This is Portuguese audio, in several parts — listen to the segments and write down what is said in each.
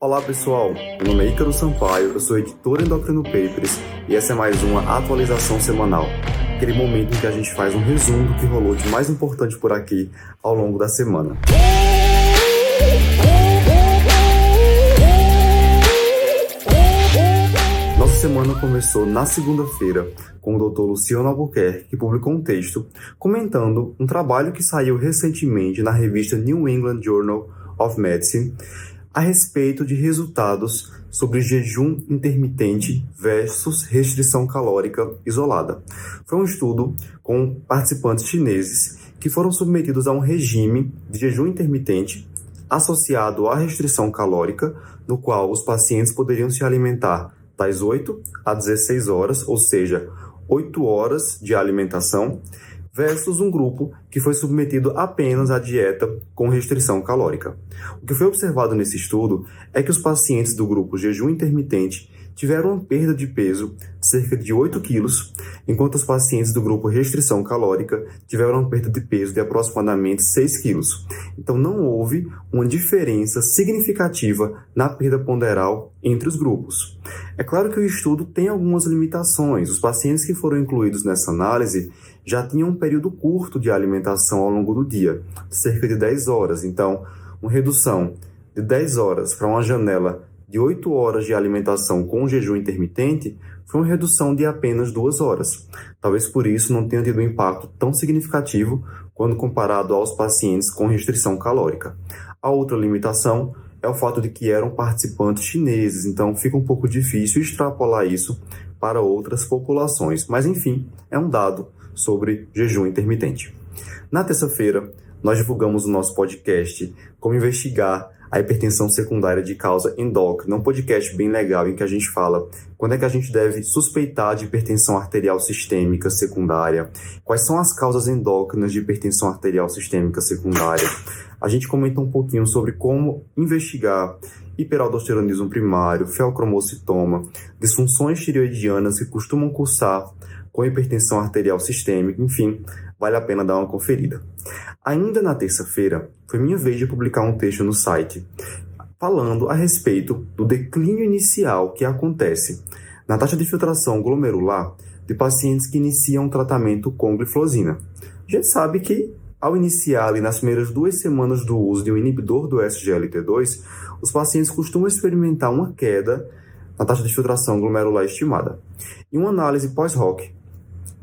Olá pessoal, meu nome é Ícaro Sampaio, eu sou editor Endocrino Papers e essa é mais uma atualização semanal, aquele momento em que a gente faz um resumo do que rolou de mais importante por aqui ao longo da semana. Nossa semana começou na segunda-feira com o Dr. Luciano Albuquerque, que publicou um texto comentando um trabalho que saiu recentemente na revista New England Journal of Medicine a respeito de resultados sobre jejum intermitente versus restrição calórica isolada. Foi um estudo com participantes chineses que foram submetidos a um regime de jejum intermitente associado à restrição calórica, no qual os pacientes poderiam se alimentar das 8 a 16 horas, ou seja, 8 horas de alimentação, versus um grupo que foi submetido apenas à dieta com restrição calórica. O que foi observado nesse estudo é que os pacientes do grupo jejum intermitente tiveram uma perda de peso de cerca de 8 quilos, enquanto os pacientes do grupo restrição calórica tiveram uma perda de peso de aproximadamente 6 quilos. Então não houve uma diferença significativa na perda ponderal entre os grupos. É claro que o estudo tem algumas limitações. Os pacientes que foram incluídos nessa análise já tinham um período curto de alimentação ao longo do dia, de cerca de 10 horas. Então, uma redução de 10 horas para uma janela de 8 horas de alimentação com jejum intermitente foi uma redução de apenas 2 horas. Talvez por isso não tenha tido um impacto tão significativo quando comparado aos pacientes com restrição calórica. A outra limitação é o fato de que eram participantes chineses, então fica um pouco difícil extrapolar isso para outras populações. Mas enfim, é um dado sobre jejum intermitente. Na terça-feira, nós divulgamos o nosso podcast Como Investigar a Hipertensão Secundária de Causa Endócrina, um podcast bem legal em que a gente fala quando é que a gente deve suspeitar de hipertensão arterial sistêmica secundária, quais são as causas endócrinas de hipertensão arterial sistêmica secundária. A gente comenta um pouquinho sobre como investigar hiperaldosteronismo primário, feocromocitoma, disfunções tireoidianas que costumam cursar com hipertensão arterial sistêmica, enfim, vale a pena dar uma conferida. Ainda na terça-feira, foi minha vez de publicar um texto no site falando a respeito do declínio inicial que acontece na taxa de filtração glomerular de pacientes que iniciam o tratamento com gliflozina. A gente sabe que, ao iniciar ali nas primeiras 2 semanas do uso de um inibidor do SGLT2, os pacientes costumam experimentar uma queda na taxa de filtração glomerular estimada. Em uma análise pós-hoc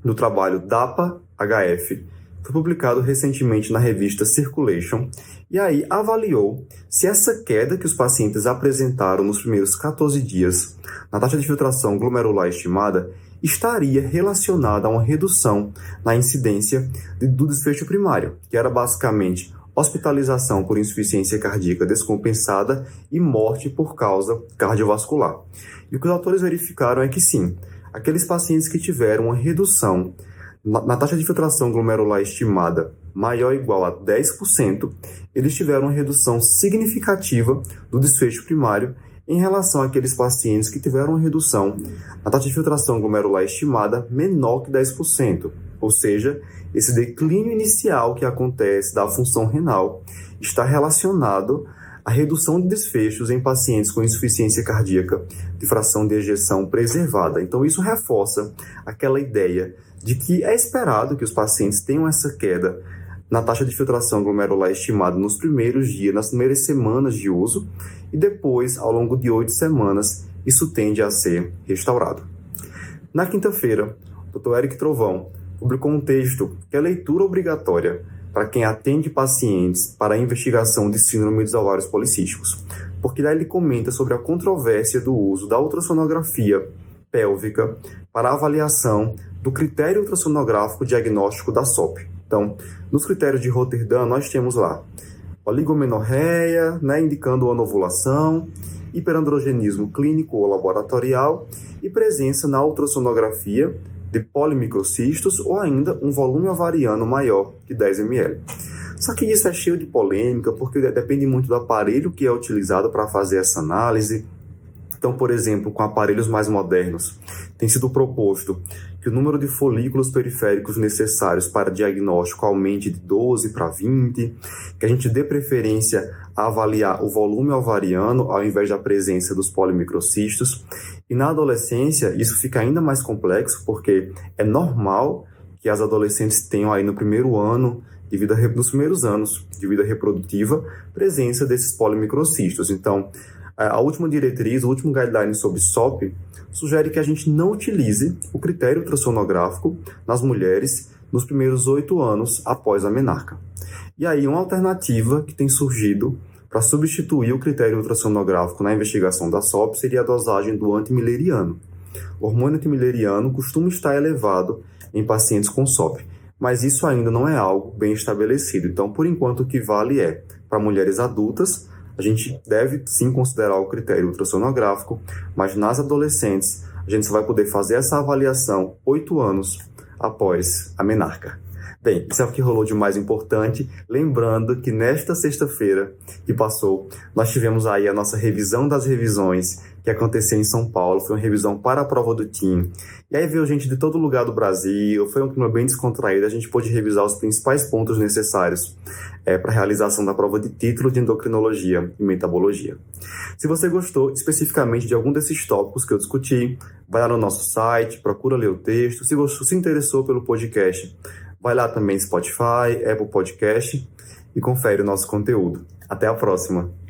do trabalho DAPA-HF, foi publicado recentemente na revista Circulation, e aí avaliou se essa queda que os pacientes apresentaram nos primeiros 14 dias na taxa de filtração glomerular estimada estaria relacionada a uma redução na incidência do desfecho primário, que era basicamente hospitalização por insuficiência cardíaca descompensada e morte por causa cardiovascular. E o que os autores verificaram é que sim, aqueles pacientes que tiveram uma redução na taxa de filtração glomerular estimada maior ou igual a 10%, eles tiveram uma redução significativa do desfecho primário em relação àqueles pacientes que tiveram uma redução na taxa de filtração glomerular estimada menor que 10%. Ou seja, esse declínio inicial que acontece da função renal está relacionado à redução de desfechos em pacientes com insuficiência cardíaca de fração de ejeção preservada. Então, isso reforça aquela ideia de que é esperado que os pacientes tenham essa queda na taxa de filtração glomerular estimada nos primeiros dias, nas primeiras semanas de uso, e depois, ao longo de 8 semanas, isso tende a ser restaurado. Na quinta-feira, o Dr. Eric Trovão publicou um texto que é leitura obrigatória para quem atende pacientes para a investigação de síndrome dos ovários policísticos, porque lá ele comenta sobre a controvérsia do uso da ultrassonografia pélvica para a avaliação do critério ultrassonográfico diagnóstico da SOP. Então, nos critérios de Roterdã, nós temos lá oligomenorreia, indicando anovulação, hiperandrogenismo clínico ou laboratorial e presença na ultrassonografia de polimicrocistos ou ainda um volume ovariano maior que 10 ml. Só que isso é cheio de polêmica, porque depende muito do aparelho que é utilizado para fazer essa análise. Então, por exemplo, com aparelhos mais modernos, tem sido proposto que o número de folículos periféricos necessários para diagnóstico aumente de 12 para 20, que a gente dê preferência a avaliar o volume ovariano ao invés da presença dos polimicrocistos. E na adolescência, isso fica ainda mais complexo, porque é normal que as adolescentes tenham aí no primeiro ano, nos primeiros anos de vida reprodutiva, presença desses polimicrocistos. Então, a última diretriz, o último guideline sobre SOP, sugere que a gente não utilize o critério ultrassonográfico nas mulheres nos primeiros 8 anos após a menarca. E aí, uma alternativa que tem surgido para substituir o critério ultrassonográfico na investigação da SOP seria a dosagem do antimileriano. O hormônio antimileriano costuma estar elevado em pacientes com SOP, mas isso ainda não é algo bem estabelecido. Então, por enquanto, o que vale é, para mulheres adultas, a gente deve sim considerar o critério ultrassonográfico, mas nas adolescentes, a gente só vai poder fazer essa avaliação 8 anos após a menarca. Bem, isso é o que rolou de mais importante. Lembrando que nesta sexta-feira que passou, nós tivemos aí a nossa revisão das revisões que aconteceu em São Paulo. Foi uma revisão para a prova do TIM. E aí veio gente de todo lugar do Brasil, foi um clima bem descontraído. A gente pôde revisar os principais pontos necessários para a realização da prova de título de endocrinologia e metabologia. Se você gostou especificamente de algum desses tópicos que eu discuti, vai lá no nosso site, procura ler o texto. Se interessou pelo podcast, vai lá também Spotify, Apple Podcast e confere o nosso conteúdo. Até a próxima!